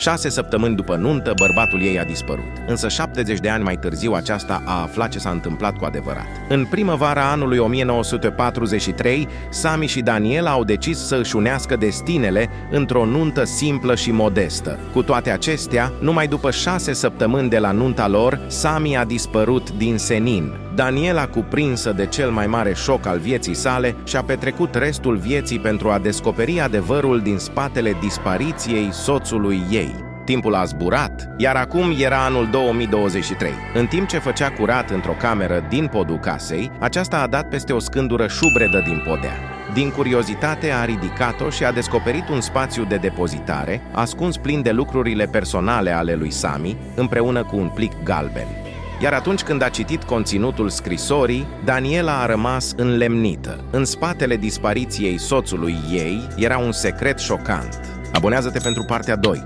6 săptămâni după nuntă, bărbatul ei a dispărut. Însă 70 de ani mai târziu aceasta a aflat ce s-a întâmplat cu adevărat. În primăvara anului 1943, Sami și Daniela au decis să își unească destinele într-o nuntă simplă și modestă. Cu toate acestea, numai după 6 săptămâni de la nunta lor, Sami a dispărut din senin. Daniela, cuprinsă de cel mai mare șoc al vieții sale, și-a petrecut restul vieții pentru a descoperi adevărul din spatele dispariției soțului ei. Timpul a zburat, iar acum era anul 2023. În timp ce făcea curat într-o cameră din podul casei, aceasta a dat peste o scândură șubredă din podea. Din curiozitate a ridicat-o și a descoperit un spațiu de depozitare, ascuns plin de lucrurile personale ale lui Sami, împreună cu un plic galben. Iar atunci când a citit conținutul scrisorii, Daniela a rămas înlemnită. În spatele dispariției soțului ei era un secret șocant. Abonează-te pentru partea 2.